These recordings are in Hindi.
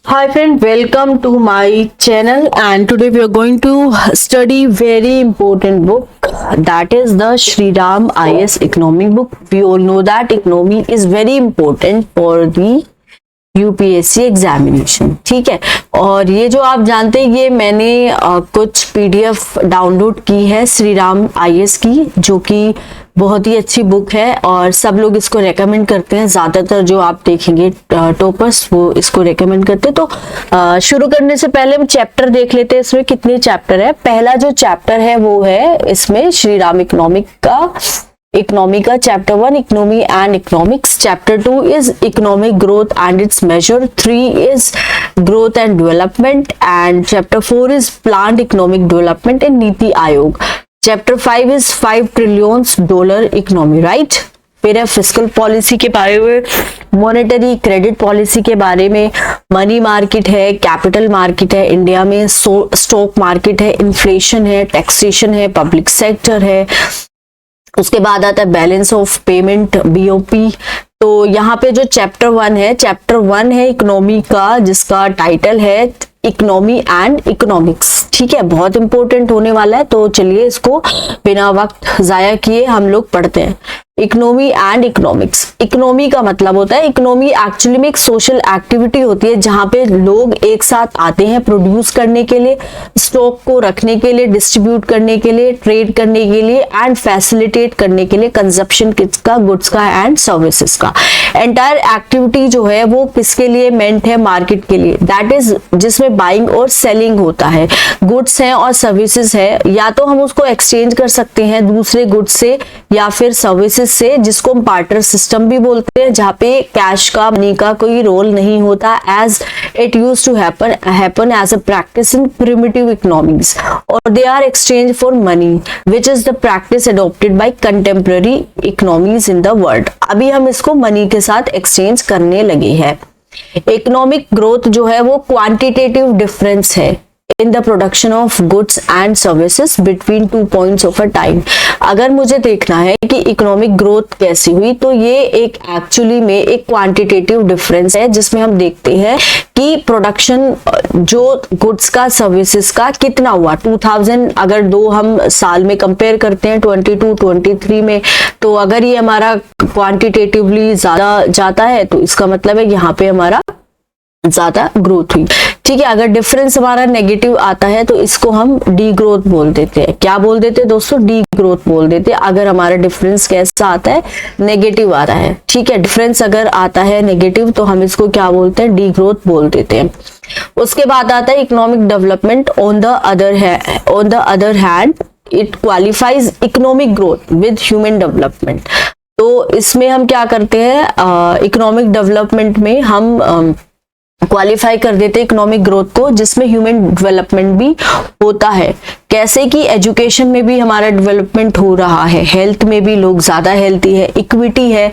Hi friend, welcome to my channel and today we are going to study very important book, that is the Shri Ram IS economic book. We all know that economy is very important for the UPSC examination, ठीक है। और ये जो आप जानते हैं, ये मैंने कुछ पीडीएफ डाउनलोड की है श्री राम आईएएस की, जो कि बहुत ही अच्छी बुक है और सब लोग इसको रेकमेंड करते हैं। ज्यादातर जो आप देखेंगे टॉपर्स वो इसको रेकमेंड करते हैं। तो शुरू करने से पहले हम चैप्टर देख लेते हैं, इसमें कितने चैप्टर है। पहला जो चैप्टर है वो है इसमें श्री राम इकोनॉमी का chapter 1 economy and economics, chapter 2 is economic growth and its measure, 3 is growth and development and chapter 4 is planned economic development in NITI Aayog, chapter 5 is $5 trillion economy, right. फिर है फिस्कल पॉलिसी के बारे में, मॉनेटरी क्रेडिट पॉलिसी के बारे में, मनी मार्केट है, कैपिटल मार्केट है इंडिया में, स्टॉक मार्केट है, इन्फ्लेशन है, टैक्सेशन है, पब्लिक सेक्टर है। उसके बाद आता है बैलेंस ऑफ पेमेंट बीओपी। तो यहाँ पे जो चैप्टर 1 है इकोनॉमी का, जिसका टाइटल है इकोनॉमी एंड इकोनॉमिक्स, ठीक है, बहुत इंपॉर्टेंट होने वाला है। तो चलिए इसको बिना वक्त जाया किए हम लोग पढ़ते हैं। Economy and economics. इकोनॉमी का मतलब होता है, इकोनॉमी एक्चुअली में एक सोशल एक्टिविटी होती है जहां पे लोग एक साथ आते हैं प्रोड्यूस करने के लिए, स्टॉक को रखने के लिए, डिस्ट्रीब्यूट करने के लिए, ट्रेड करने के लिए एंड फैसिलिटेट करने के लिए कंजप्शन किसका, गुड्स का एंड सर्विसेज का। एंटायर एक्टिविटी जो है वो किसके लिए मेंट है, मार्केट के लिए, दैट इज जिसमें बाइंग और सेलिंग होता है, गुड्स है और सर्विसेज है। या तो हम उसको एक्सचेंज कर सकते हैं दूसरे गुड्स से या फिर सर्विसेज से, जिसको हम बार्टर सिस्टम भी बोलते हैं, जहाँ पे कैश का, मनी का कोई रोल नहीं होता, as it used to happen as a practice in primitive economies, और they are exchange for money which is the practice adopted by contemporary economies in the world. अभी हम इसको मनी के साथ एक्सचेंज करने लगे हैं। इकोनॉमिक ग्रोथ जो है वो क्वांटिटेटिव डिफरेंस है in the production of goods and services between 2 points of a time। अगर मुझे देखना है कि इकोनॉमिक ग्रोथ कैसी हुई, तो ये एक एक्चुअली में एक क्वांटिटेटिव डिफरेंस है, जिसमें हम देखते हैं कि प्रोडक्शन जो गुड्स का, सर्विसेज का कितना हुआ। 2000 अगर दो हम साल में कंपेयर करते हैं 22-23 में, तो अगर ये हमारा क्वांटिटेटिवली ज्यादा जाता है तो इसका मतलब है यहाँ पे हमारा ज्यादा ग्रोथ हुई, ठीक है। अगर डिफरेंस हमारा नेगेटिव आता है तो इसको हम डी ग्रोथ बोल देते हैं। क्या बोल देते हैं दोस्तों, डी ग्रोथ बोल देते हैं। अगर हमारा डिफरेंस कैसा आता है, नेगेटिव आ रहा है, ठीक है। डिफरेंस अगर आता है नेगेटिव तो हम इसको क्या बोलते हैं, डी ग्रोथ बोल देते हैं। उसके बाद आता है economic development. On the other hand it qualifies economic growth with human development. तो इसमें हम क्या करते हैं, इकोनॉमिक डेवलपमेंट में हम क्वालिफाई कर देते इकोनॉमिक ग्रोथ को, जिसमें ह्यूमन डेवलपमेंट भी होता है। कैसे कि एजुकेशन में भी हमारा डेवलपमेंट हो रहा है, हेल्थ में भी लोग ज्यादा हेल्थी है, इक्विटी है,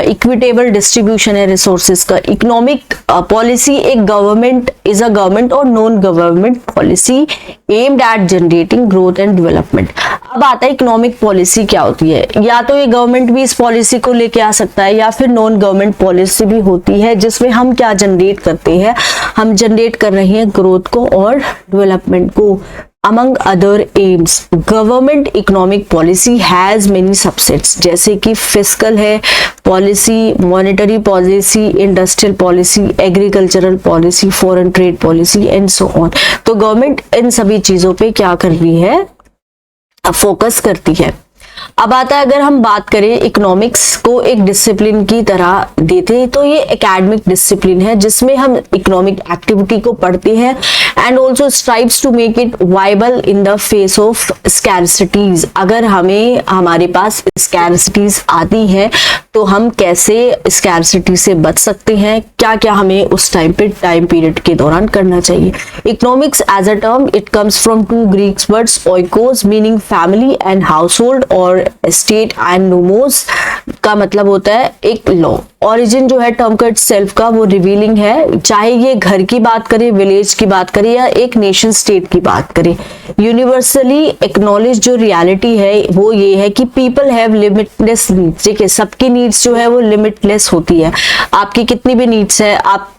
इक्विटेबल डिस्ट्रीब्यूशन है रिसोर्सेज का। इकोनॉमिक पॉलिसी एक गवर्नमेंट और non government policy aimed at generating growth and development. अब आता है इकोनॉमिक पॉलिसी क्या होती है। या तो ये गवर्नमेंट भी इस पॉलिसी को लेके आ सकता है, या फिर नॉन गवर्नमेंट पॉलिसी भी होती है, जिसमें हम क्या जनरेट करते हैं, हम जनरेट कर रहे हैं ग्रोथ को और डेवलपमेंट को। Among other aims, government economic policy has many subsets, जैसे कि फिस्कल है policy, monetary policy, industrial policy, agricultural policy, foreign trade policy and so on. तो गवर्नमेंट इन सभी चीजों पे क्या कर रही है, फोकस करती है। अब आता है, अगर हम बात करें इकोनॉमिक्स को एक डिसिप्लिन की तरह देते हैं, तो ये एकेडमिक डिसिप्लिन है जिसमें हम इकोनॉमिक एक्टिविटी को पढ़ते हैं and also strives to make it viable in the face of scarcities. अगर हमारे पास स्कैरसिटीज आती हैं तो हम कैसे स्कैरसिटी से बच सकते हैं, क्या क्या हमें उस टाइम पीरियड के दौरान करना चाहिए। Economics as a term it comes from 2 Greek words, oikos meaning family and household, और स्टेट एंड नोमोस का मतलब होता है एक लॉ। ओरिजिन जो है टर्म का सेल्फ का वो रिवीलिंग है, चाहे ये घर की बात करें, विलेज की बात करें या एक नेशन स्टेट की बात करें। यूनिवर्सली एक्नॉलेज जो रियलिटी है वो ये है कि पीपल हैव लिमिटलेस नीड्स। ठीक है, सबकी नीड्स जो है वो लिमिटलेस होती है। आपकी कितनी भी नीड्स है, आप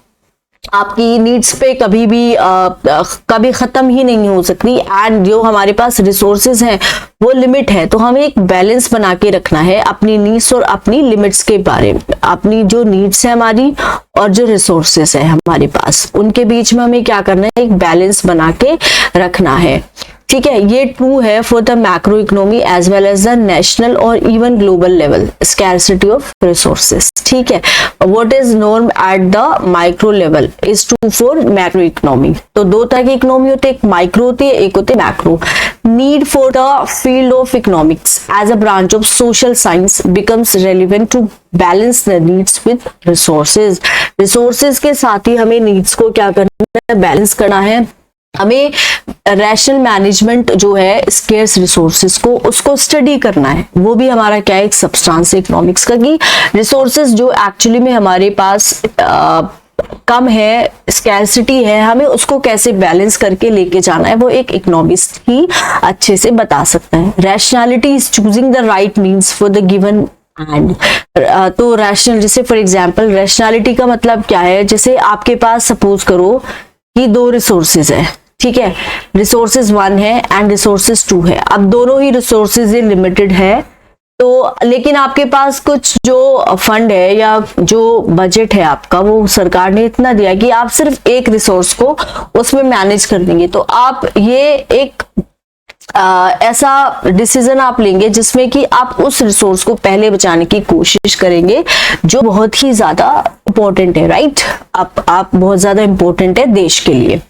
आपकी नीड्स पे कभी भी कभी खत्म ही नहीं हो सकती, एंड जो हमारे पास रिसोर्सेज हैं वो लिमिट है। तो हमें एक बैलेंस बना के रखना है अपनी नीड्स और अपनी लिमिट्स के बारे में। अपनी जो नीड्स है हमारी और जो रिसोर्सेज है हमारे पास, उनके बीच में हमें क्या करना है, एक बैलेंस बना के रखना है। ठीक है, ये ट्रू है for the macro economy as well as the national और even global level scarcity of resources. ठीक है, what is norm at the micro level is true for macro economy. तो दो तरह की इकोनॉमी होती है, एक माइक्रो होती है, एक होती है macro. Need for the field of economics as a branch of social science becomes relevant to balance the needs with resources. Resources के साथ ही हमें नीड्स को क्या करना है, बैलेंस करना है। हमें रैशनल मैनेजमेंट जो है स्केर्स रिसोर्सेज को, उसको स्टडी करना है। वो भी हमारा क्या है, एक सब्सटेंस इकोनॉमिक्स का, कि रिसोर्सेज जो एक्चुअली में हमारे पास कम है, स्कैरसिटी है, हमें उसको कैसे बैलेंस करके लेके जाना है, वो एक इकोनॉमिस्ट ही अच्छे से बता सकता है। Rationality is choosing the right means for the given and. तो रैशनल, जैसे फॉर एग्जाम्पल रैशनैलिटी का मतलब क्या है, जैसे आपके पास सपोज करो कि दो रिसोर्सेज है, ठीक है, रिसोर्सेज 1 है एंड रिसोर्सेज 2 है। अब दोनों ही रिसोर्सेज लिमिटेड है, तो लेकिन आपके पास कुछ जो फंड है या जो बजट है आपका, वो सरकार ने इतना दिया कि आप सिर्फ एक रिसोर्स को उसमें मैनेज कर देंगे। तो आप ये एक ऐसा डिसीजन आप लेंगे जिसमें कि आप उस रिसोर्स को पहले बचाने की कोशिश करेंगे जो बहुत ही ज्यादा इंपॉर्टेंट है, राइट। आप बहुत ज्यादा इंपॉर्टेंट है देश के लिए।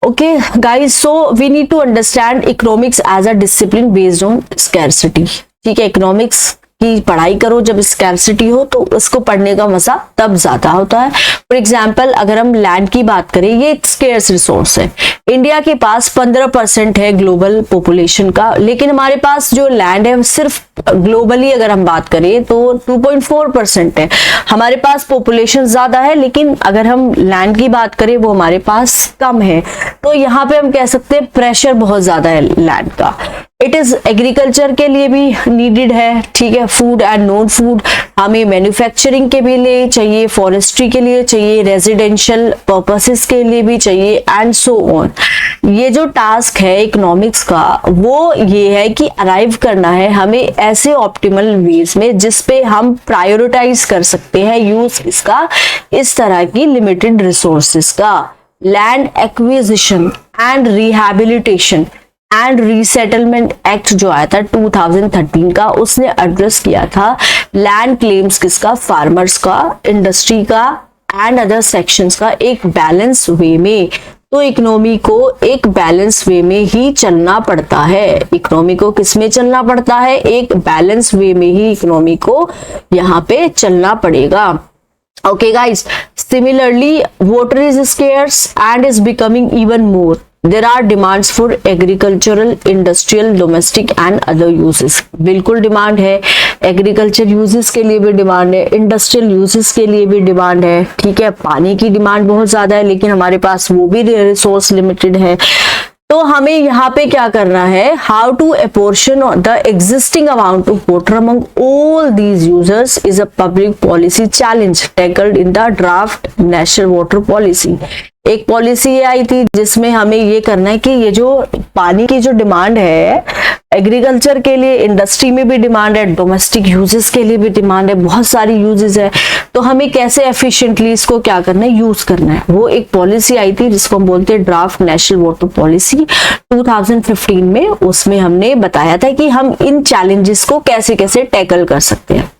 Okay guys, so we need to understand economics as a discipline based on scarcity। ठीक है, इकोनॉमिक्स की पढ़ाई करो जब स्कैरसिटी हो, तो उसको पढ़ने का मजा तब ज्यादा होता है। फॉर एग्जाम्पल अगर हम लैंड की बात करें, ये एक स्केर्स रिसोर्स है। इंडिया के पास 15% है ग्लोबल पॉपुलेशन का, लेकिन हमारे पास जो लैंड है सिर्फ ग्लोबली अगर हम बात करें तो 2.4% है। हमारे पास पॉपुलेशन ज्यादा है, लेकिन अगर हम लैंड की बात करें वो हमारे पास कम है। तो यहाँ पे हम कह सकते हैं प्रेशर बहुत ज्यादा है लैंड का। इट इज एग्रीकल्चर के लिए भी नीडेड है, ठीक है, फूड एंड नॉन फूड, हमें मैन्युफैक्चरिंग के भी लिए चाहिए, फॉरेस्ट्री के लिए चाहिए, रेजिडेंशियल पर्पसेस के लिए भी चाहिए एंड सो ऑन। ये जो टास्क है इकोनॉमिक्स का वो ये है कि अराइव करना है हमें ऐसे ऑप्टिमल वेज में जिसपे हम प्रायोरिटाइज कर सकते हैं यूज इसका, इस तरह की लिमिटेड रिसोर्सेस का। Land acquisition and rehabilitation and resettlement act जो आया था 2013 का, उसने एड्रेस किया था लैंड क्लेम्स किसका, फार्मर्स का, इंडस्ट्री का एंड अदर सेक्शंस का एक बैलेंस वे में। तो इकोनॉमी को एक बैलेंस वे में ही चलना पड़ता है। इकोनॉमी को किस में चलना पड़ता है, एक बैलेंस वे में ही इकोनॉमी को यहाँ पे चलना पड़ेगा। Okay guys, similarly water is scarce and is becoming even more. There are demands for agricultural, industrial, domestic and other uses। बिल्कुल डिमांड है, एग्रीकल्चर यूजेस के लिए भी डिमांड है, इंडस्ट्रियल यूजेस के लिए भी डिमांड है, ठीक है। पानी की डिमांड बहुत ज्यादा है, लेकिन हमारे पास वो भी रिसोर्स लिमिटेड है। तो हमें यहाँ पे क्या करना है, how to apportion the existing amount of water among all these users is a public policy challenge tackled in the draft national water policy. एक पॉलिसी ये आई थी जिसमें हमें ये करना है कि ये जो पानी की जो डिमांड है, एग्रीकल्चर के लिए, इंडस्ट्री में भी डिमांड है, डोमेस्टिक यूजेस के लिए भी डिमांड है, बहुत सारी यूजेस है, तो हमें कैसे एफिशिएंटली इसको क्या करना है, यूज करना है। वो एक पॉलिसी आई थी जिसको हम बोलते हैं ड्राफ्ट नेशनल वाटर पॉलिसी 2015 में। उसमें हमने बताया था कि हम इन चैलेंजेस को कैसे कैसे टैकल कर सकते हैं।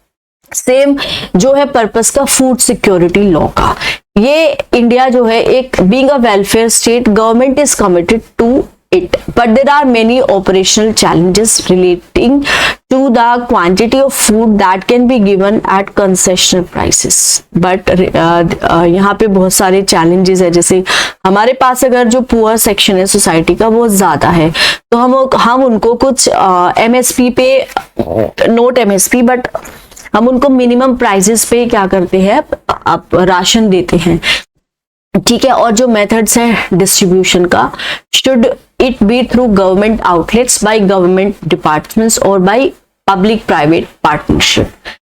सेम जो है पर्पस का फूड सिक्योरिटी लॉ का, ये इंडिया जो है एक being a welfare state, government is committed to it, but there are many operational challenges relating to the quantity of food that can be given at concessional prices। but यहाँ पे बहुत सारे challenges है, जैसे हमारे पास अगर जो पुअर सेक्शन है सोसाइटी का वो ज्यादा है, तो हम उनको कुछ MSP पे, नोट MSP बट हम उनको मिनिमम प्राइसेस पे क्या करते हैं, आप राशन देते हैं, ठीक है। और जो मेथड्स है डिस्ट्रीब्यूशन का, should it be through government outlets, by government departments और बाय पब्लिक प्राइवेट पार्टनरशिप।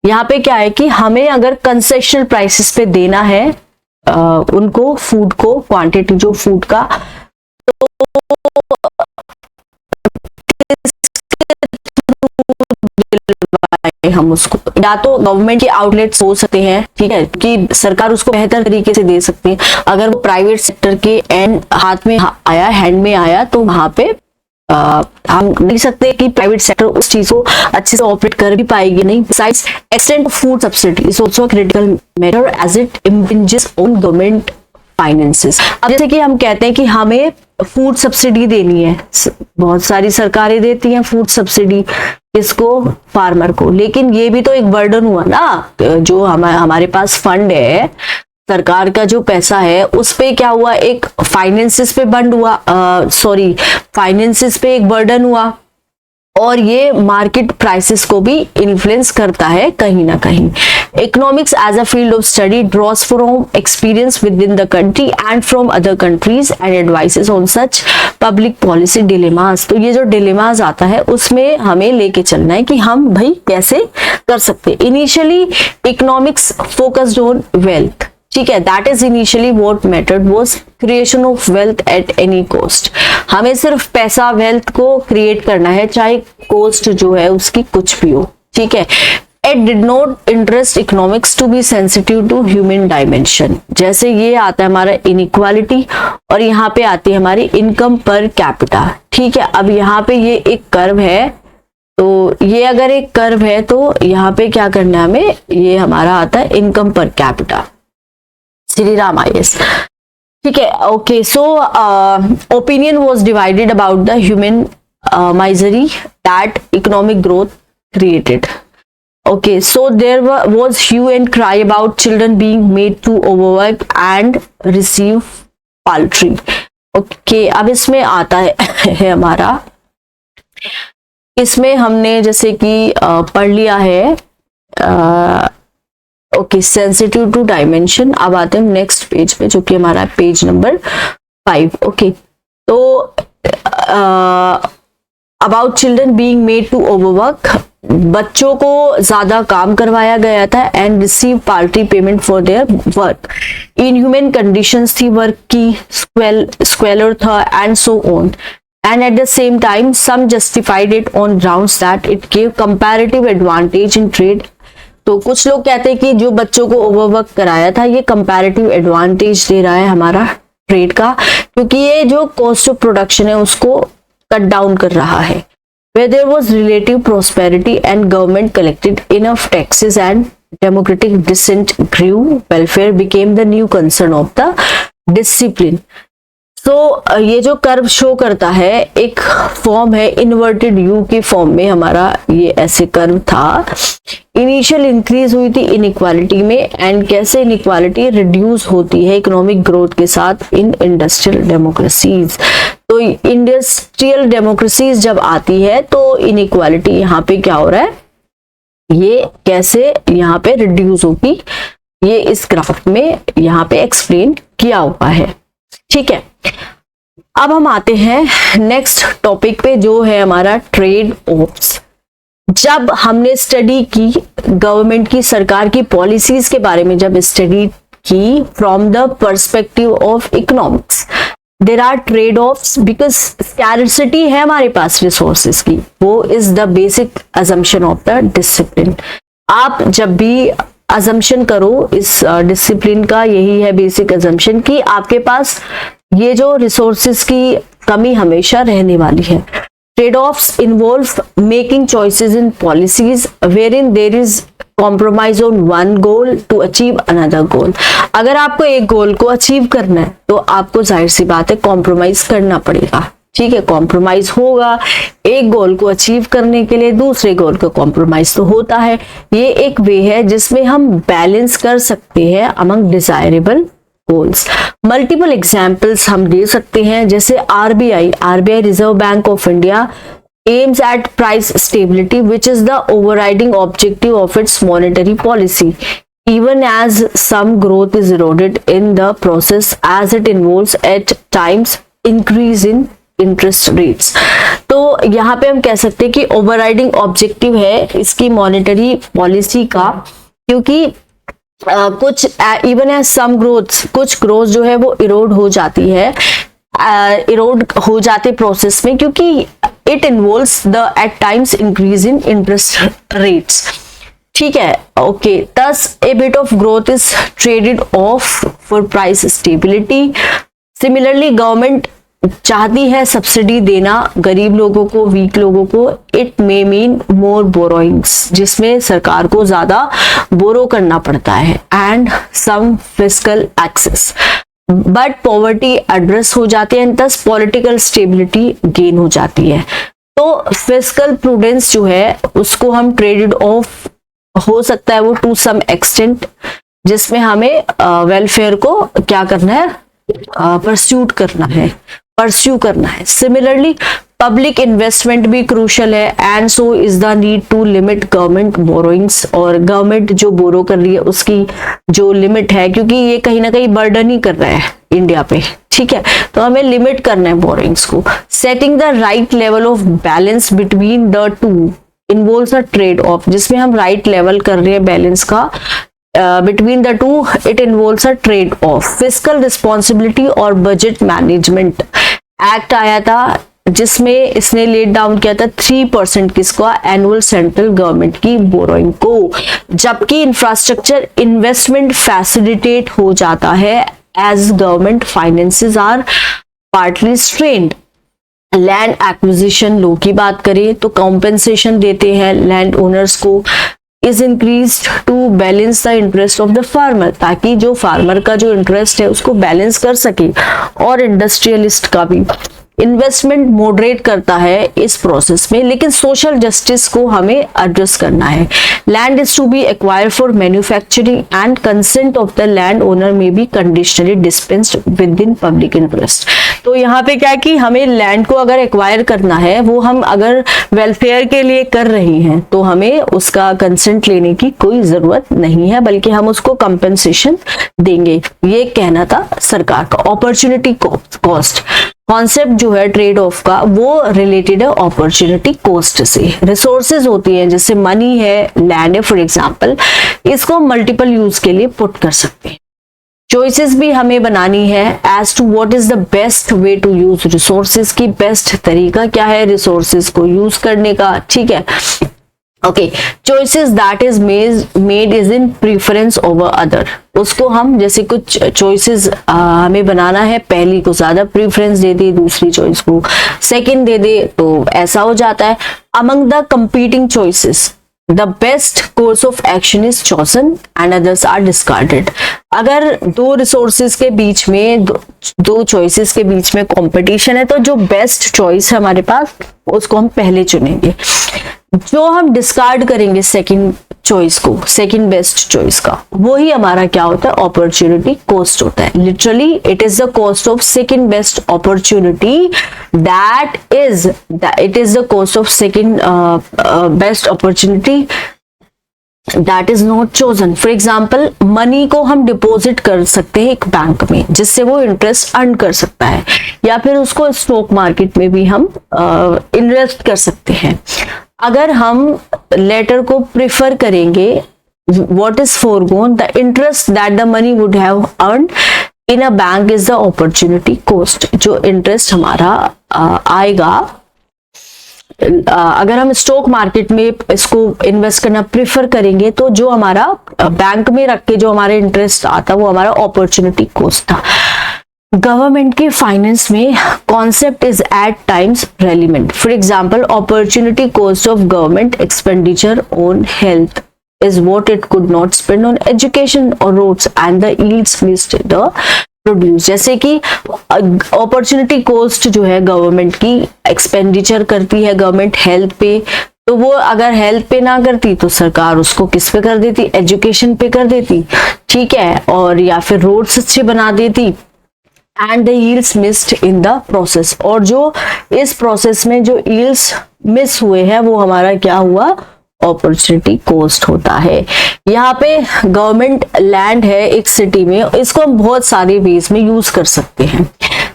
यहाँ पे क्या है कि हमें अगर कंसेशनल प्राइसेस पे देना है उनको फूड को क्वांटिटी जो फूड का हम उसको या तो गवर्नमेंट के आउटलेट्स हो सकते हैं, ठीक है, कि सरकार उसको बेहतर तरीके से दे सकती है। अगर वो प्राइवेट सेक्टर के एंड हाथ में आया, हैंड में आया, तो वहां पे हम नहीं सकते कि प्राइवेट सेक्टर उस चीज को अच्छे से ऑपरेट कर भी पाएगी नहीं। Besides, extent of food subsidy is also a critical measure as it impinges on government finances। अब जैसे कि हम कहते हैं कि हमें फूड सब्सिडी देनी है, बहुत सारी सरकारें देती हैं फूड सब्सिडी, किसको? फार्मर को। लेकिन ये भी तो एक बर्डन हुआ ना, जो हमारे पास फंड है, सरकार का जो पैसा है, उस पे क्या हुआ? एक फाइनेंसिस पे बंद हुआ, फाइनेंसिस पे एक बर्डन हुआ, और ये मार्केट प्राइसेस को भी इन्फ्लुएंस करता है कहीं ना कहीं। Economics as a field of study draws from experience within the country and from other countries and advises on such public policy dilemmas. तो ये जो डिलेमास आता है उसमें हमें लेके चलना है कि हम भाई कैसे कर सकते। Initially economics focused on wealth, ठीक है, that is initially what mattered was creation of wealth at any cost. हमें सिर्फ पैसा, वेल्थ को क्रिएट करना है, चाहे कॉस्ट जो है उसकी कुछ भी हो, ठीक है। It did not interest economics to be sensitive to human dimension. जैसे ये आता है हमारा इनइक्वालिटी, और यहाँ पे आती है हमारी इनकम पर कैपिटा, ठीक है। अब यहाँ पे ये एक कर्व है, तो ये अगर एक कर्व है तो यहाँ पे क्या करना है हमें? ये हमारा आता है income per capita, Shriram IAS, ठीक है। Okay, so opinion was divided about the human misery that economic growth created. Okay, so there was hue and cry about children being made to overwork and receive paltry. Okay, अब इसमें आता है हमारा, इसमें हमने जैसे कि पढ़ लिया है ओके, सेंसिटिव टू डायमेंशन। अब आते हैं नेक्स्ट पेज पे, जो कि हमारा पेज नंबर 5। ओके, तो about children being made to overwork, बच्चों को ज्यादा काम करवाया गया था, and receive paltry payment for their work. Inhuman conditions थी, वर्क की स्क्वेलर था, and so on. And at the same time, some justified it on grounds that it gave comparative advantage in trade. तो कुछ लोग कहते हैं कि जो बच्चों को ओवरवर्क कराया था ये कंपैरेटिव एडवांटेज दे रहा है हमारा ट्रेड का, क्योंकि ये जो कॉस्ट ऑफ प्रोडक्शन है उसको कट डाउन कर रहा है। Where there was relative prosperity and government collected enough taxes and democratic dissent grew, welfare became the new concern of the discipline. तो ये जो कर्व शो करता है एक फॉर्म है इन्वर्टेड यू की फॉर्म में, हमारा ये ऐसे कर्व था। इनिशियल इंक्रीज हुई थी इनइक्वालिटी में, एंड कैसे इनइक्वालिटी रिड्यूस होती है इकोनॉमिक ग्रोथ के साथ इन इंडस्ट्रियल डेमोक्रेसीज। तो इंडस्ट्रियल डेमोक्रेसीज जब आती है तो इनइक्वालिटी यहाँ पे क्या हो रहा है, ये कैसे यहाँ पे रिड्यूस होगी, ये इस ग्राफ में यहाँ पे एक्सप्लेन किया हुआ है, ठीक है। अब हम आते हैं नेक्स्ट टॉपिक पे, जो है हमारा ट्रेड ऑफ्स। जब हमने स्टडी की गवर्नमेंट की, सरकार की पॉलिसीज के बारे में जब स्टडी की from the perspective of economics, there are trade offs because scarcity है हमारे पास रिसोर्सेज की, वो is the basic assumption of the discipline. आप जब भी अजम्पशन करो इस डिसिप्लिन का, यही है बेसिक अजम्पशन कि आपके पास ये जो रिसोर्सेज की कमी हमेशा रहने वाली है। Trade offs involve making choices in policies wherein there is compromise on one goal to achieve another goal. अगर आपको एक गोल को अचीव करना है तो आपको जाहिर सी बात है कॉम्प्रोमाइज करना पड़ेगा, ठीक है। कॉम्प्रोमाइज होगा, एक गोल को अचीव करने के लिए दूसरे गोल को कॉम्प्रोमाइज तो होता है। ये एक वे है जिसमें हम बैलेंस कर सकते हैं among desirable goals. Multiple examples हम दे सकते हैं, जैसे RBI reserve bank of India aims at price stability, which is the overriding objective of its monetary policy, even as some growth is eroded in the process, as it involves at times increase in interest rates. तो यहाँ पे हम कह सकते हैं कि ओवरराइडिंग ऑब्जेक्टिव है इसकी मॉनेटरी पॉलिसी का, क्योंकि कुछ इवन एज सम ग्रोथ, कुछ ग्रोथ जो है वो इरोड हो जाती है, इरोड हो जाते प्रोसेस में, क्योंकि it involves the at times increase in interest rates. ठीक है, okay, thus a bit of growth is traded off for price stability. Similarly, government चाहती है सब्सिडी देना गरीब लोगों को, वीक लोगों को। It may mean more borrowings, जिसमें सरकार को ज्यादा बोरो करना पड़ता है, and some fiscal excess, but poverty address हो जाती है, and thus political stability gain हो जाती है। तो फिस्कल प्रूडेंस जो है उसको हम ट्रेडेड ऑफ हो सकता है वो टू सम एक्सटेंट, जिसमें हमें वेलफेयर को क्या करना है, परस्यू करना है। सिमिलरली पब्लिक इन्वेस्टमेंट भी क्रूशल है, and so is the need to limit government borrowings, और गवर्नमेंट जो बोरो कर रही है उसकी जो लिमिट है, क्योंकि ये कहीं ना कहीं बर्डन ही कर रहा है इंडिया पे। ठीक है, तो हमें लिमिट करना है बोरोइंग्स को। Setting the right level of balance between the two involves a trade off, जिसमें हम राइट लेवल कर रहे हैं बैलेंस का between the two, it involves a trade off. Fiscal responsibility और बजट मैनेजमेंट एक्ट आया था, जिसमें इसने लेट डाउन किया था 3% किसका, एनुअल सेंट्रल गवर्नमेंट की बोरोइंग को, जबकि इंफ्रास्ट्रक्चर इन्वेस्टमेंट फैसिलिटेट हो जाता है as government finances are partly strained. Land acquisition law की बात करें तो कॉम्पेंसेशन देते हैं लैंड ओनर्स को, is increased to balance the interest of the farmer, ताकि जो फार्मर का जो इंटरेस्ट है उसको बैलेंस कर सके, और इंडस्ट्रियलिस्ट का भी। इन्वेस्टमेंट मॉडरेट करता है इस प्रोसेस में, लेकिन सोशल जस्टिस को हमें एड्रेस करना है। Land is to be acquired for manufacturing, and consent of the land owner may be conditionally dispensed within public interest. तो यहाँ पे क्या कि हमें लैंड को अगर एक्वायर करना है, वो हम अगर वेलफेयर के लिए कर रहे हैं, तो हमें उसका कंसेंट लेने की कोई जरूरत नहीं है, बल्कि हम उसको कंपेंसेशन देंगे। ये कहना था सरकार का। अपॉर्चुनिटी कॉस्ट कॉन्सेप्ट जो है ट्रेड ऑफ का, वो रिलेटेड है अपॉर्चुनिटी कॉस्ट से। रिसोर्सेज होती है, जैसे मनी है, लैंड है फॉर एग्जांपल, इसको मल्टीपल यूज के लिए पुट कर सकते हैं। चॉइसेस भी हमें बनानी है as to what is the best way to use resources की, बेस्ट तरीका क्या है रिसोर्सेज को यूज करने का। ठीक है, okay, choices that is made is in preference over other, उसको हम जैसे कुछ चॉइसेस हमें बनाना है, पहली को ज्यादा प्रीफरेंस दे दे, दूसरी चॉइस को सेकंड दे दे, तो ऐसा हो जाता है। Among the competing choices the best course of action is chosen and others are discarded. अगर दो रिसोर्सेज के बीच में, दो चॉइसेस के बीच में कंपटीशन है, तो जो बेस्ट चॉइस है हमारे पास उसको हम पहले चुनेंगे, जो हम डिस्कार्ड करेंगे सेकंड चॉइस को, सेकंड बेस्ट चॉइस का, वही हमारा क्या होता है, अपॉर्चुनिटी कॉस्ट होता है। Literally it is the cost of second best opportunity, it is the cost of second best opportunity that is not chosen. For example, money को हम डिपॉजिट कर सकते हैं एक बैंक में, जिससे वो इंटरेस्ट अर्न कर सकता है, या फिर उसको स्टॉक मार्केट में भी हम इन्वेस्ट कर सकते हैं। अगर हम लेटर को प्रिफर करेंगे, what is foregone, the interest that the money would have earned in a bank is the opportunity cost। जो इंटरेस्ट हमारा आएगा, अगर हम स्टॉक मार्केट में इसको इन्वेस्ट करना प्रिफर करेंगे, तो जो हमारा बैंक में रख के जो हमारे इंटरेस्ट आता वो हमारा अपॉर्चुनिटी कॉस्ट था। गवर्नमेंट के फाइनेंस में concept is at times relevant. For example, opportunity cost of government expenditure on health is what it could not spend on education or roads and the yields missed the produce। जैसे कि अपॉर्चुनिटी कॉस्ट जो है गवर्नमेंट की, एक्सपेंडिचर करती है गवर्नमेंट हेल्थ पे, तो वो अगर हेल्थ पे ना करती तो सरकार उसको किस पे कर देती, एजुकेशन पे कर देती। ठीक है, और या फिर रोड्स अच्छे बना देती, and the yields missed in the process। और जो इस प्रोसेस में जो yields मिस हुए हैं वो हमारा क्या हुआ, अपॉर्चुनिटी कॉस्ट होता है। यहाँ पे गवर्नमेंट लैंड है एक सिटी में, इसको हम बहुत सारे वेज में यूज कर सकते हैं।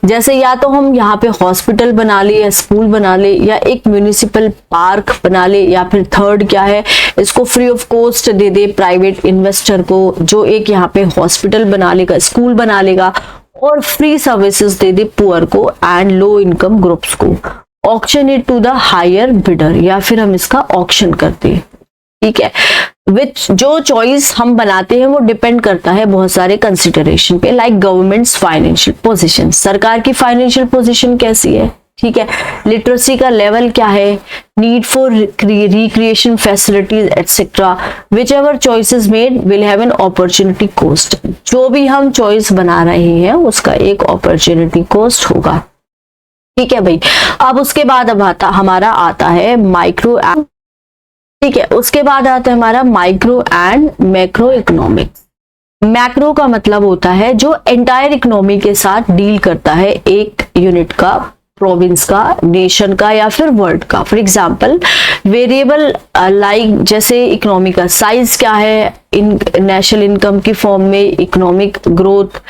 जैसे या तो हम यहाँ पे हॉस्पिटल बना ले या स्कूल बना ले या एक म्यूनिसिपल पार्क बना ले, या फिर थर्ड क्या है, इसको free of cost they they private investor को, जो एक यहाँ पे हॉस्पिटल बना लेगा, स्कूल बना लेगा और फ्री सर्विसेज दे दे पुअर को एंड लो इनकम ग्रुप्स को। Auction it to the higher bidder, या फिर हम इसका ऑक्शन करते हैं, ठीक है। विच जो चॉइस हम बनाते हैं वो डिपेंड करता है बहुत सारे कंसिडरेशन पे, लाइक गवर्नमेंट्स फाइनेंशियल पोजीशन, सरकार की फाइनेंशियल पोजीशन कैसी है, ठीक है, लिटरेसी का लेवल क्या है, need for recreation facilities etcetera. Which ever choices made will have an opportunity cost, जो भी हम चॉइस बना रहे हैं उसका एक अपॉर्चुनिटी कॉस्ट होगा, ठीक है भाई। अब उसके बाद अब हमारा आता है माइक्रो एंड, ठीक है, उसके बाद आता है हमारा micro and macro economics. Macro का मतलब होता है जो एंटायर इकोनॉमी के साथ डील करता है, एक यूनिट का, प्रोविंस का, नेशन का या फिर वर्ल्ड का। फॉर एग्जांपल वेरिएबल लाइक जैसे इकोनॉमी का साइज क्या है, नेशनल इनकम की फॉर्म में इकोनॉमिक ग्रोथ,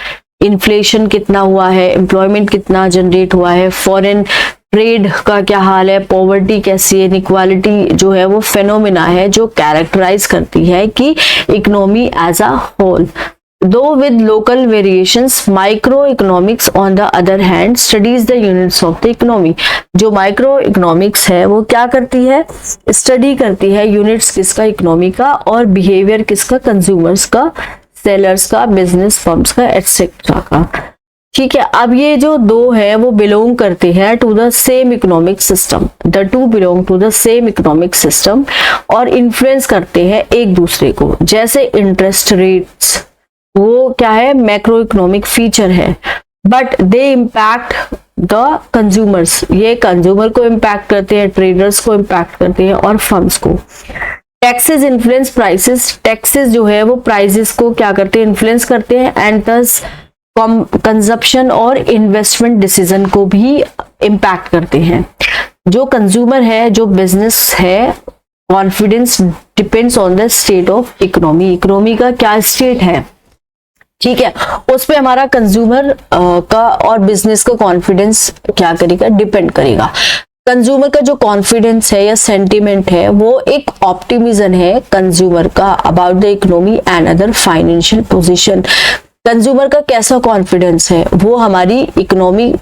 इन्फ्लेशन कितना हुआ है, एम्प्लॉयमेंट कितना जनरेट हुआ है, फॉरेन ट्रेड का क्या हाल है, पॉवर्टी कैसी है, इनइक्वालिटी जो है वो फेनोमेना है जो कैरेक्टराइज करती है कि इकोनॉमी एज अ होल। दो with local variations, micro economics on the other hand studies the units of the economy. जो माइक्रो इकोनॉमिक्स है वो क्या करती है, स्टडी करती है यूनिट्स किसका, इकोनॉमी का, और बिहेवियर किसका, कंज्यूमर्स का, सेलर्स का, बिजनेस फर्म्स का एटसेट्रा का, ठीक है। अब ये जो दो है वो बिलोंग करते हैं to the same economic system, the two belong to the same economic system, और इन्फ्लुएंस करते हैं एक दूसरे को। जैसे इंटरेस्ट रेट्स वो क्या है, मैक्रो इकोनॉमिक फीचर है, but they impact the consumers, ये कंज्यूमर को इम्पैक्ट करते हैं, ट्रेडर्स को इम्पैक्ट करते हैं और फर्म्स को। टैक्सेस इन्फ्लुएंस प्राइसेस, टैक्सेस जो है वो प्राइसेस को क्या करते हैं, इन्फ्लुएंस करते हैं, एंड दस कंजप्शन और इन्वेस्टमेंट डिसीजन को भी इम्पैक्ट करते हैं। जो कंज्यूमर है, जो बिजनेस है, confidence depends on the state of economy, economy का क्या स्टेट है, ठीक है, उस पे हमारा कंज्यूमर का और बिजनेस का कॉन्फिडेंस क्या करेगा, डिपेंड करेगा। कंज्यूमर का जो कॉन्फिडेंस है या सेंटिमेंट है वो एक ऑप्टिमिज्म है कंज्यूमर का about the economy and other financial position. Consumer का कैसा कॉन्फिडेंस है वो हमारी इकोनॉमी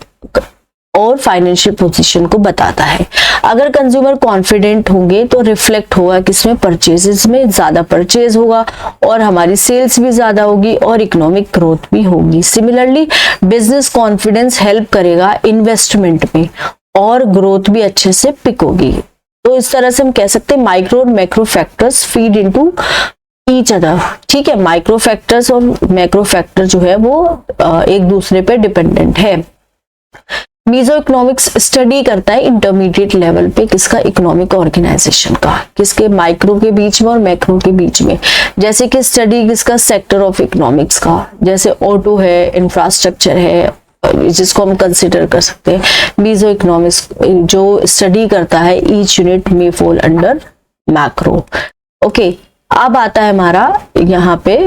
और फाइनेंशियल पोजीशन को बताता है। अगर कंज्यूमर कॉन्फिडेंट होंगे तो रिफ्लेक्ट होगा किसमें, परचेजेस में, ज्यादा परचेज होगा और हमारी सेल्स भी ज्यादा होगी और इकोनॉमिक ग्रोथ भी होगी। सिमिलरली बिजनेस कॉन्फिडेंस हेल्प करेगा इन्वेस्टमेंट में और ग्रोथ भी अच्छे से पिक होगी। तो इस तरह से हम कह सकते हैं माइक्रो और macro factors feed into each other, ठीक है। माइक्रो फैक्टर्स और मैक्रो फैक्टर जो है वो एक दूसरे पे डिपेंडेंट है। मीजो इकोनॉमिक्स स्टडी करता है इंटरमीडिएट लेवल पे किसका, इकोनॉमिक ऑर्गेनाइजेशन का, किसके, माइक्रो के बीच में और मैक्रो के बीच में। जैसे कि स्टडी किसका, सेक्टर ऑफ इकोनॉमिक्स का, जैसे ऑटो है, इंफ्रास्ट्रक्चर है, जिसको हम कंसिडर कर सकते हैं। मीजो इकोनॉमिक्स जो स्टडी करता है ईच यूनिट में फॉल अंडर मैक्रो। ओके, अब आता है हमारा यहाँ पे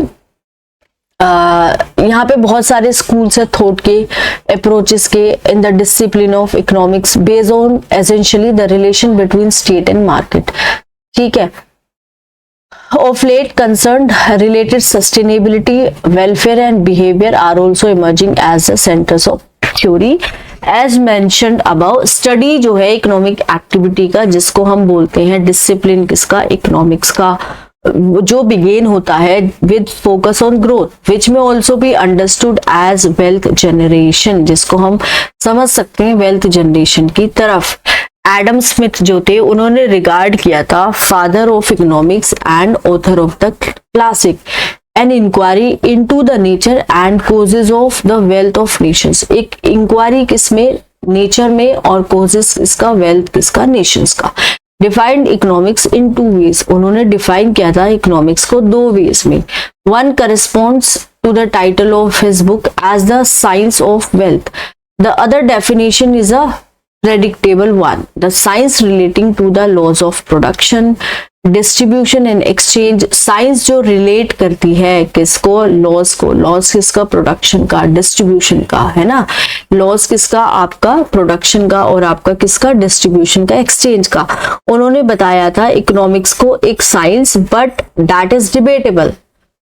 बहुत सारे स्कूल्स है थॉट के, अप्रोचेस के in the discipline of economics based on essentially the relation between state and market, ठीक है। Of late, concerned related sustainability, welfare and behavior are also emerging as the centers of theory. As mentioned above, study जो है इकोनॉमिक एक्टिविटी का, जिसको हम बोलते हैं डिसिप्लिन किसका, इकोनॉमिक्स का, जो बिगेन होता है with focus on growth which may also be understood as wealth generation, जिसको हम समझ सकते हैं वेल्थ जनरेशन की तरफ। एडम स्मिथ जो थे उन्होंने रिगार्ड किया था father of economics and author of the classic an inquiry into the nature and causes of the wealth of nations. एक इंक्वायरी किसमें, नेचर में, और कोजेस इसका, वेल्थ किसका, नेशंस का। Defined economics in two ways, उन्होंने डिफाइन किया था इकोनॉमिक्स को दो वेज में। One corresponds to the title of his book as the science of wealth, the other definition is a predictable one, the science relating to the laws of production, distribution and exchange. Science जो रिलेट करती है किसको, लॉस को। लॉस किसका, प्रोडक्शन का, डिस्ट्रीब्यूशन का, है ना। लॉस किसका, आपका प्रोडक्शन का, और आपका किसका, डिस्ट्रीब्यूशन का, एक्सचेंज का। उन्होंने बताया था इकोनॉमिक्स को एक science, but that is debatable,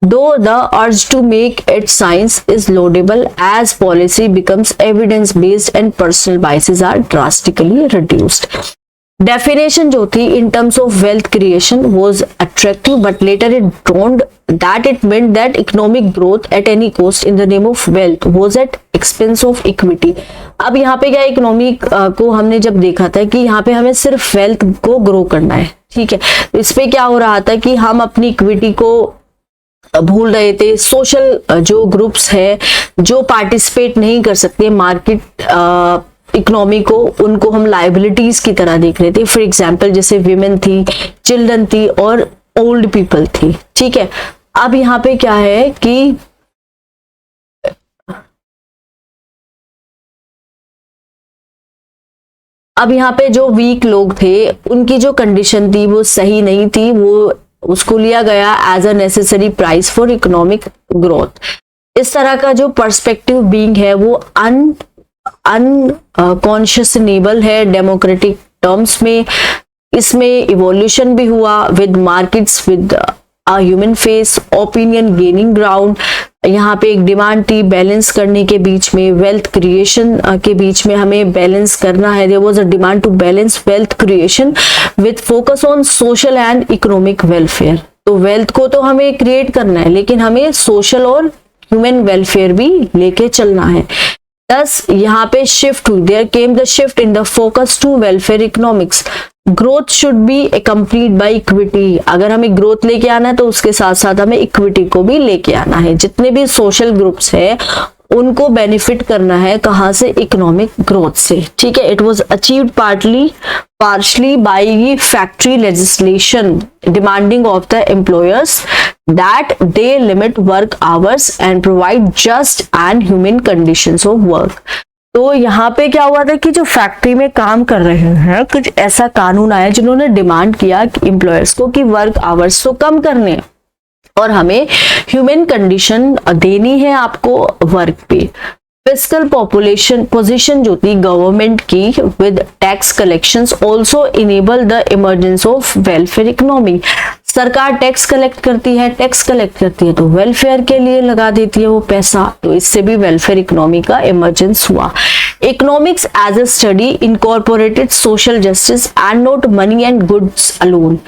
though the urge to make it science is laudable as policy becomes evidence based and personal biases are drastically reduced. Definition जो थी in terms of wealth creation was attractive, but later it dawned that it meant that economic growth at any cost in the name of wealth was at expense of equity. अब यहाँ पे क्या, इकोनॉमिक को हमने जब देखा था कि यहाँ पे हमें सिर्फ वेल्थ को ग्रो करना है, ठीक है। इस पे क्या हो रहा था कि हम अपनी इक्विटी को भूल रहे थे। सोशल जो ग्रुप्स है जो पार्टिसिपेट नहीं कर सकते मार्केट इकोनॉमी को, उनको हम लाइबिलिटीज की तरह देख रहे थे। फॉर एग्जांपल जैसे विमेन थी, चिल्ड्रन थी और ओल्ड पीपल थी, ठीक है। अब यहाँ पे क्या है कि अब यहाँ पे जो वीक लोग थे उनकी जो कंडीशन थी वो सही नहीं थी, वो उसको लिया गया as a necessary price for economic growth. इस तरह का जो पर्सपेक्टिव बीइंग है वो अनकॉन्शियसनेबल है डेमोक्रेटिक टर्म्स में। इसमें इवोल्यूशन भी हुआ with markets with a human face, opinion gaining ground. यहाँ पे एक डिमांड थी बैलेंस करने के बीच में, वेल्थ क्रिएशन के बीच में हमें बैलेंस करना है। There was a demand to balance wealth creation with focus on social and economic welfare. तो वेल्थ को तो हमें क्रिएट करना है, लेकिन हमें सोशल और ह्यूमन वेलफेयर भी लेके चलना है। Thus, यहाँ पे शिफ्ट हुई, there came the shift in the focus to welfare economics. Growth should be accompanied by equity. अगर हमें ग्रोथ लेके आना है तो उसके साथ साथ हमें इक्विटी को भी लेके आना है। जितने भी सोशल ग्रुप्स है उनको बेनिफिट करना है, कहाँ से, इकोनॉमिक ग्रोथ से, ठीक है। It was achieved partially by factory legislation demanding of the employers that they limit work hours and provide just and humane conditions of work. तो यहाँ पे क्या हुआ था कि जो फैक्ट्री में काम कर रहे हैं कुछ ऐसा कानून आया जिन्होंने डिमांड किया कि एम्प्लॉयर्स को कि वर्क आवर्स तो कम करने और हमें ह्यूमन कंडीशन देनी है आपको वर्क पे। फिस्कल पॉपुलेशन पोजीशन जो थी गवर्नमेंट की with tax collections also enable the emergence of welfare economy. सरकार टैक्स कलेक्ट करती है तो वेलफेयर के लिए लगा देती है वो पैसा, तो इससे भी वेलफेयर इकोनॉमी का इमर्जेंस हुआ। Economics as a study incorporated social justice and not money and goods alone.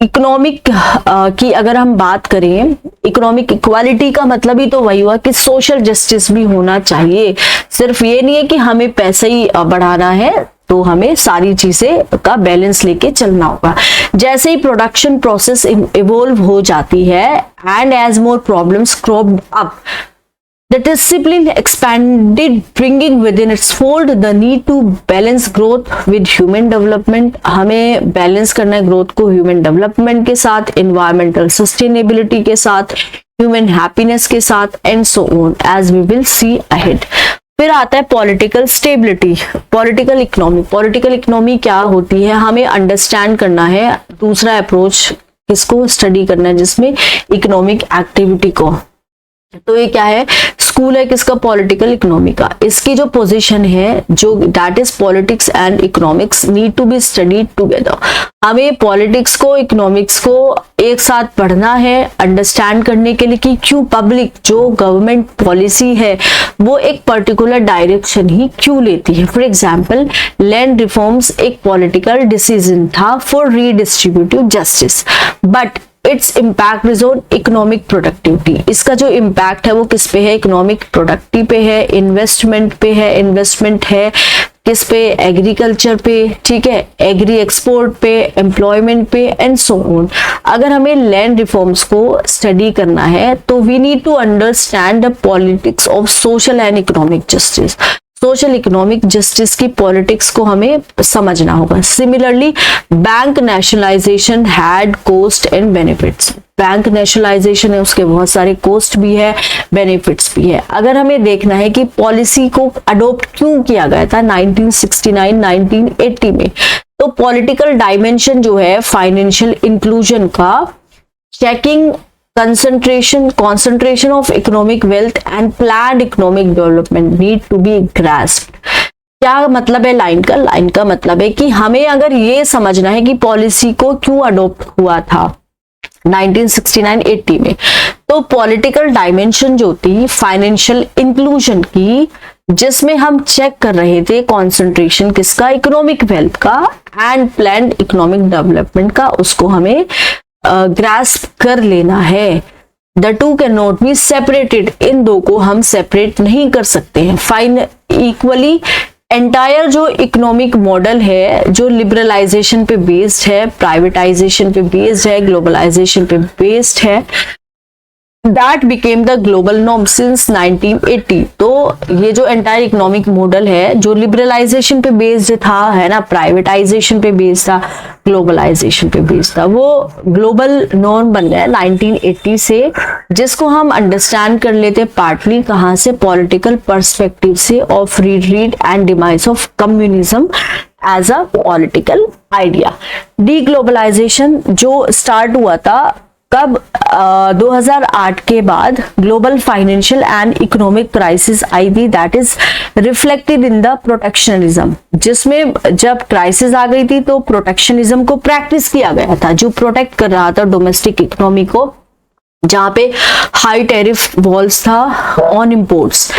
Economic की अगर हम बात करें, इकोनॉमिक इक्वालिटी का मतलब ही तो वही हुआ कि सोशल जस्टिस भी होना चाहिए। सिर्फ ये नहीं है कि हमें पैसा ही बढ़ाना है, तो हमें सारी चीजें का बैलेंस लेके चलना होगा। जैसे ही प्रोडक्शन प्रोसेस इवॉल्व हो जाती है and as more problems cropped up, the discipline expanded, bringing within its fold the need to balance growth with human development. हमें बैलेंस करना है ग्रोथ को ह्यूमन डेवलपमेंट के साथ, एनवायरमेंटल सस्टेनेबिलिटी के साथ, ह्यूमन हैप्पीनेस के साथ and so on as we will see ahead. फिर आता है political stability, political economy. Political economy क्या होती है, हमें अंडरस्टैंड करना है दूसरा अप्रोच किसको स्टडी करना है जिसमें इकोनॉमिक एक्टिविटी को। तो ये क्या है, स्कूल है किसका, पॉलिटिकल इकोनॉमी का। इसकी जो पोजीशन है जो that is politics and economics need to be studied together. हमें पॉलिटिक्स को इकोनॉमिक्स को एक साथ पढ़ना है अंडरस्टैंड करने के लिए कि क्यों पब्लिक जो गवर्नमेंट पॉलिसी है वो एक पर्टिकुलर डायरेक्शन ही क्यों लेती है। फॉर एग्जाम्पल लैंड रिफॉर्म्स एक पॉलिटिकल डिसीजन था for redistributive justice, but its impact is on economic productivity. इसका जो इम्पैक्ट है वो किस पे है, इकोनॉमिक प्रोडक्टिव पे है, इन्वेस्टमेंट पे है। इन्वेस्टमेंट है किस पे, एग्रीकल्चर पे, ठीक है, एग्री एक्सपोर्ट पे, एम्प्लॉयमेंट पे एंड सो ऑन। अगर हमें लैंड रिफॉर्म्स को स्टडी करना है तो we need to understand the politics of social and economic justice. Social economic justice की पॉलिटिक्स को हमें समझना होगा। Similarly bank nationalisation had cost and benefits. Bank nationalisation है, उसके बहुत सारे कॉस्ट भी है, बेनिफिट्स भी है। अगर हमें देखना है कि पॉलिसी को अडॉप्ट क्यों किया गया था 1969 1980 में, तो पॉलिटिकल डायमेंशन जो है फाइनेंशियल इंक्लूजन का, checking concentration of economic wealth and planned economic development need to be grasped। क्या मतलब है लाइन का मतलब है कि हमें अगर ये समझना है कि पॉलिसी को क्यों अडॉप्ट हुआ था 1969-80 में, तो पॉलिटिकल डायमेंशन जो थी फाइनेंशियल इंक्लूजन की, जिसमें हम चेक कर रहे थे कंसंट्रेशन किसका, इकोनॉमिक वेल्थ का एंड प्लान्ड इकोनॉमिक डेवलपमेंट का, उसको हमें ग्रास्प कर लेना है। The two can not be separated, इन दो को हम सेपरेट नहीं कर सकते हैं। फाइन इक्वली एंटायर जो इकोनॉमिक मॉडल है, जो लिबरलाइजेशन पे बेस्ड है, प्राइवेटाइजेशन पे बेस्ड है, ग्लोबलाइजेशन पे बेस्ड है, that became the global norm since 1980। तो ये जो एंटायर इकोनॉमिक मॉडल है, जो लिबरलाइजेशन पे बेस्ड था, है ना, प्राइवेटाइजेशन पे बेस्ड था, ग्लोबलाइजेशन पे बेस्ड था, वो ग्लोबल नॉर्म बन गया 1980 से, जिसको हम अंडरस्टैंड कर लेते पार्टली कहाँ से, पॉलिटिकल पर्सपेक्टिव से, of read and demise of communism as a political idea. Deglobalisation जो स्टार्ट हुआ था कब, 2008 के बाद global financial and economic crisis आई थी, that is reflected in the protectionism, जिसमें जब क्राइसिस आ गई थी तो प्रोटेक्शनिज्म को प्रैक्टिस किया गया था, जो प्रोटेक्ट कर रहा था डोमेस्टिक इकोनॉमी को, जहां पे हाई टैरिफ वॉल्स था on imports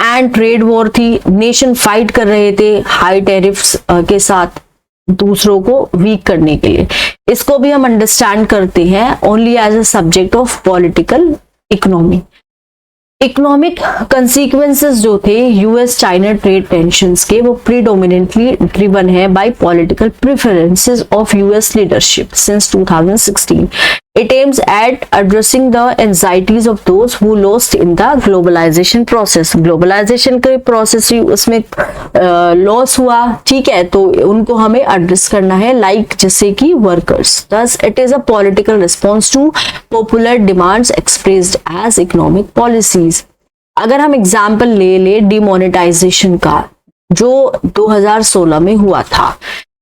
and trade war थी, नेशन फाइट कर रहे थे हाई टैरिफ्स के साथ दूसरों को वीक करने के लिए। इसको भी हम अंडरस्टैंड करते हैं only as a subject of political economy. Economic consequences जो थे यूएस चाइना ट्रेड टेंशंस के, वो प्रीडोमिनेंटली ड्रिवन है by political preferences of US leadership since 2016। It aims at addressing the anxieties of those who lost in the globalization process। Globalisation के प्रोसेस ही उसमें लॉस हुआ, ठीक है, तो उनको हमें एड्रेस करना है, लाइक जैसे कि workers. Thus it is a political response to popular demands expressed as economic policies। अगर हम एग्जाम्पल ले डिमोनेटाइजेशन का, जो 2016 में हुआ था,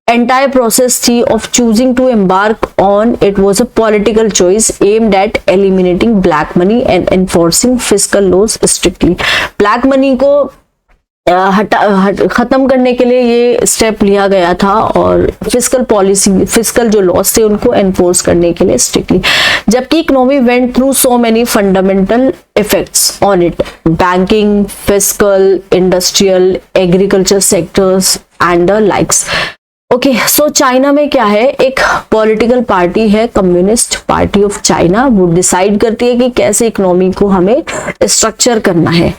entire process थी of choosing to embark on it was a political choice aimed at eliminating black money and enforcing fiscal laws strictly। black money को खत्म करने के लिए ये स्टेप लिया गया था, और फिस्कल पॉलिसी, फिस्कल जो लॉस थे उनको एनफोर्स करने के लिए स्ट्रिक्टली। जबकि economy went through so many fundamental effects on it, banking, fiscal, industrial, agriculture sectors and the likes. Okay, so China में क्या है, एक पॉलिटिकल पार्टी है कम्युनिस्ट पार्टी ऑफ चाइना, वो डिसाइड करती है कि कैसे इकोनॉमी को हमें स्ट्रक्चर करना है।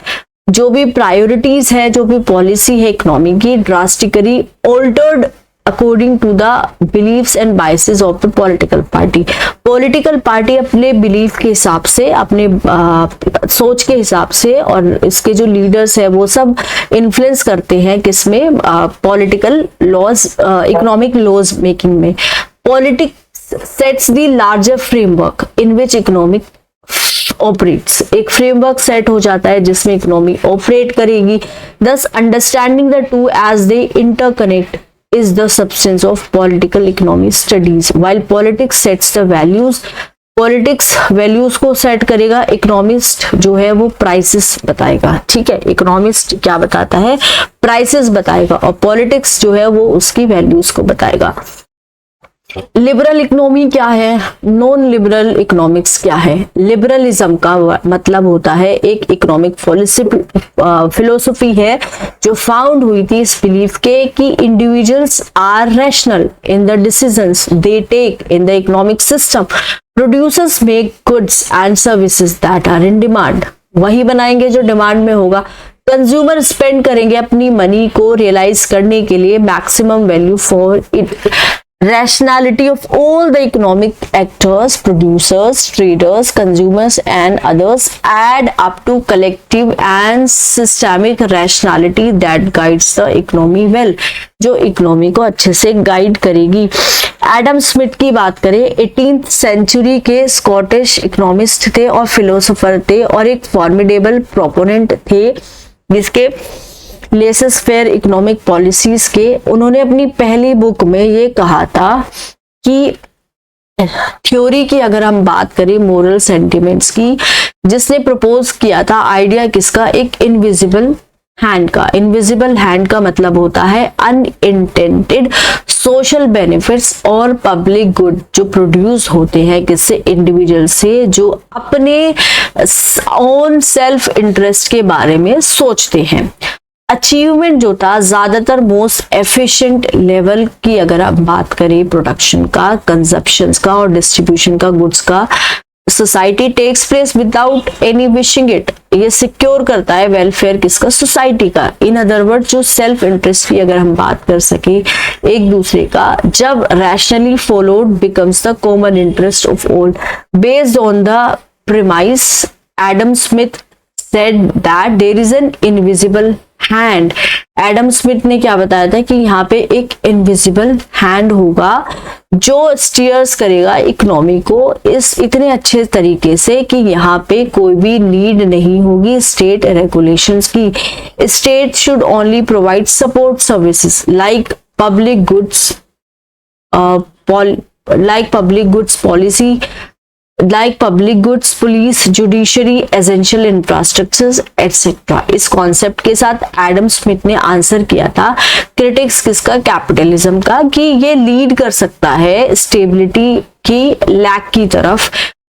जो भी प्रायोरिटीज है, जो भी पॉलिसी है इकोनॉमी की, drastically altered according to the believes and biases of the political party. Political party अपने बिलीफ के हिसाब से, अपने सोच के हिसाब से, और इसके जो लीडर्स है वो सब इन्फ्लुएंस करते हैं किसमें, political laws, economic laws making में। Politics sets the larger framework in which economic operates. एक फ्रेमवर्क सेट हो जाता है जिसमें इकोनॉमी ऑपरेट करेगी। Thus understanding the two as they interconnect is the substance of political economy studies, while politics sets the values। politics values को सेट करेगा, इकोनॉमिस्ट जो है वो प्राइसेस बताएगा, ठीक है, इकोनॉमिस्ट क्या बताता है, प्राइसेस बताएगा, और पॉलिटिक्स जो है वो उसकी वैल्यूज को बताएगा। लिबरल इकोनॉमी क्या है, नॉन लिबरल इकोनॉमिक्स क्या है। लिबरलिज्म का मतलब होता है एक इकोनॉमिक फिलोसफी है जो फाउंड हुई थी इस बिलीफ के कि individuals are rational in the decisions they take in the economic system. Producers make goods and services that are in demand, वही बनाएंगे जो डिमांड में होगा। कंज्यूमर स्पेंड करेंगे अपनी मनी को रियलाइज करने के लिए maximum value for it. rationality of all the economic actors, producers, traders, consumers and others add up to collective and systemic rationality that guides the economy well, जो इकोनॉमी को अच्छे से गाइड करेगी। एडम स्मिथ की बात करें, 18th सेंचुरी के स्कॉटिश इकोनॉमिस्ट थे और फिलोसोफर थे और एक फॉर्मिडेबल प्रोपोनेंट थे जिसके लेसेस फेयर इकोनॉमिक पॉलिसीज के। उन्होंने अपनी पहली बुक में ये कहा था कि थ्योरी की अगर हम बात करें मोरल सेंटिमेंट्स की, जिसने प्रपोज किया था आइडिया किसका, एक इनविजिबल हैंड का। इनविजिबल हैंड का मतलब होता है अनइंटेंडेड सोशल बेनिफिट्स और पब्लिक गुड जो प्रोड्यूस होते हैं किससे, इंडिविजुअल से, जो अपने ओन सेल्फ इंटरेस्ट के बारे में सोचते हैं। अचीवमेंट जो था ज्यादातर मोस्ट एफिशिएंट लेवल की अगर आप बात करें प्रोडक्शन का, कंजप्शन का और डिस्ट्रीब्यूशन का गुड्स का, society takes place without any wishing it, ये सिक्योर करता है वेलफेयर किसका, सोसाइटी का। इन अदर वर्ड जो सेल्फ इंटरेस्ट की अगर हम बात कर सके एक दूसरे का, जब rationally followed becomes the common interest of all based on the premise Adam Smith said that there is an invisible hand। Adam Smith ने क्या बताया था कि यहाँ पे एक इनविजिबल हैंड होगा जो स्टीयर्स करेगा इकोनॉमी को इस इतने अच्छे तरीके से कि यहाँ पे कोई भी नीड नहीं होगी स्टेट रेगुलेशंस की। State should only provide support services like public goods policy, like public goods, police, judiciary, essential infrastructures, etc। इस कॉन्सेप्ट के साथ एडम स्मिथ ने आंसर किया था क्रिटिक्स किसका, कैपिटलिज्म का, कि ये लीड कर सकता है स्टेबिलिटी की लैक की तरफ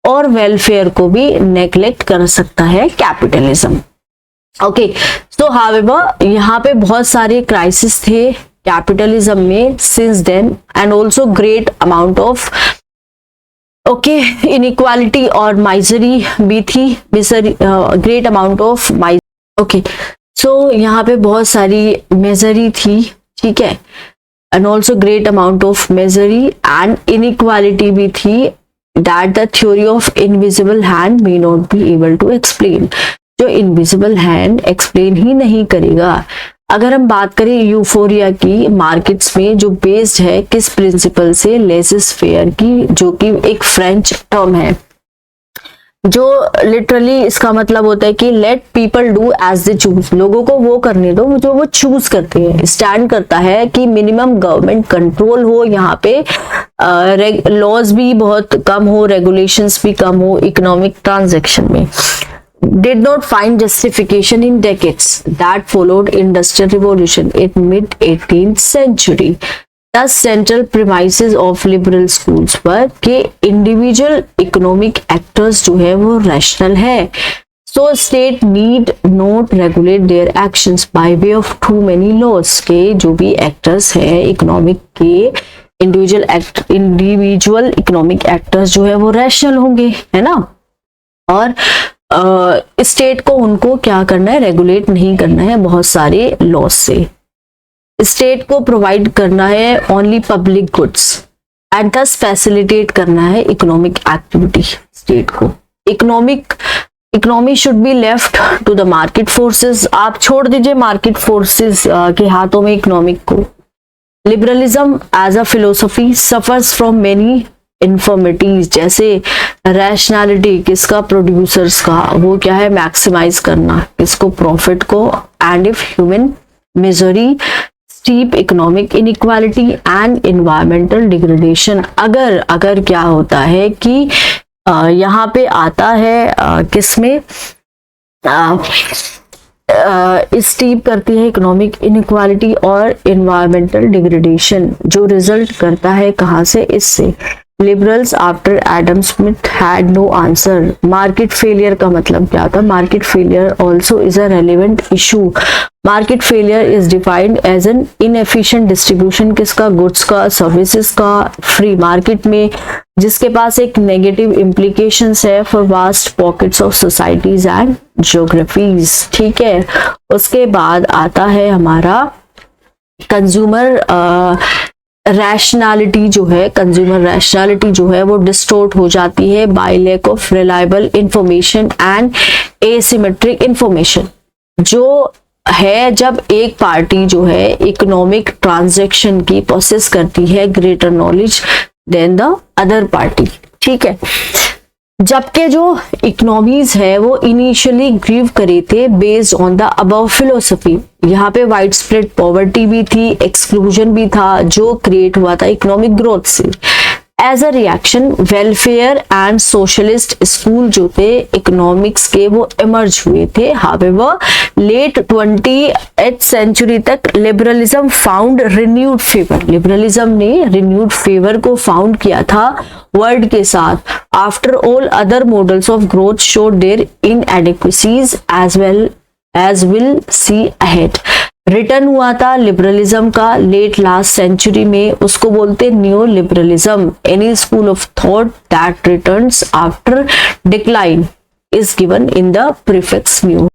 और वेलफेयर को भी नेग्लेक्ट कर सकता है कैपिटलिज्म। ओके, सो हाउएवर यहाँ पे बहुत सारे क्राइसिस थे कैपिटलिज्म में since then and also great amount of inequality और माइजरी भी थी, great amount of okay, so यहाँ पे बहुत सारी मेजरी थी, ठीक है, and also great amount of misery and inequality भी थी that the theory of invisible hand may not be able to explain, जो इनविजिबल हैंड एक्सप्लेन ही नहीं करेगा। अगर हम बात करें यूफोरिया की मार्केट्स में जो बेस्ड है किस प्रिंसिपल से, लेसेस फेयर की, जो कि एक फ्रेंच टर्म है जो लिटरली इसका मतलब होता है कि let people do as they choose, लोगों को वो करने दो जो वो चूज करते हैं। स्टैंड करता है कि मिनिमम गवर्नमेंट कंट्रोल हो, यहाँ पे लॉज भी बहुत कम हो, रेगुलेशंस भी कम हो इकोनॉमिक ट्रांजैक्शन में। Did not find justification in decades that followed industrial revolution in mid 18th century। Thus central premises of liberal schools were कि individual economic actors जो है वो rational है, so state need not regulate their actions by way of too many laws। के जो भी actors है economic के individual economic actors जो है वो rational होंगे, है ना, और स्टेट को उनको क्या करना है, रेगुलेट नहीं करना है बहुत सारे लॉस से। स्टेट को प्रोवाइड करना है only public goods and thus facilitate करना है इकोनॉमिक एक्टिविटी स्टेट को। Economy should be left to the market forces, आप छोड़ दीजिए मार्केट फोर्सेस के हाथों में इकोनॉमिक को। Liberalism as a philosophy suffers from many infirmities, जैसे रैशनैलिटी किसका, प्रोड्यूसर्स का, वो क्या है, मैक्सिमाइज करना किसको, प्रॉफिट को, and if human misery, steep economic inequality and environmental degradation. अगर क्या होता है कि यहाँ पे आता है किसमें स्टीप करती है इकोनॉमिक इनइक्वालिटी और एनवायरमेंटल डिग्रेडेशन, जो रिजल्ट करता है कहाँ से, इससे। Liberals after Adam Smith had no answer. Market failure का मतलब क्या था, market failure also is a relevant issue. Market failure is defined as an inefficient distribution किसका, गुड्स का, सर्विसेज का फ्री मार्केट में, जिसके पास एक नेगेटिव इम्प्लीकेशंस है for vast pockets of societies and geographies, ठीक है। उसके बाद आता है हमारा कंज्यूमर रैशनैलिटी जो है, कंज्यूमर रैशनैलिटी जो है वो डिस्टोर्ट हो जाती है by lack of reliable information and asymmetric information. जो है जब एक पार्टी जो है इकोनॉमिक ट्रांजैक्शन की प्रोसेस करती है greater knowledge than the other party, ठीक है। जबकि जो इकोनॉमीज है वो इनिशियली ग्रीव करे थे based on the above philosophy. यहाँ पे वाइड स्प्रेड पॉवर्टी भी थी, एक्सक्लूजन भी था, जो क्रिएट हुआ था इकोनॉमिक ग्रोथ से। As a reaction welfare and socialist school जो थे इकोनॉमिक्स के वो इमर्ज हुए थे। हाउएवर लेट 20th सेंचुरी तक liberalism found renewed favour, liberalism ने रिन्यूड फेवर को फाउंड किया था वर्ल्ड के साथ। After all other models of growth showed their inadequacies as well as will see ahead. Return हुआ था लिबरलिज्म का लेट लास्ट सेंचुरी में, उसको बोलते new liberalism. Any school of thought that returns after decline is given in the prefix new.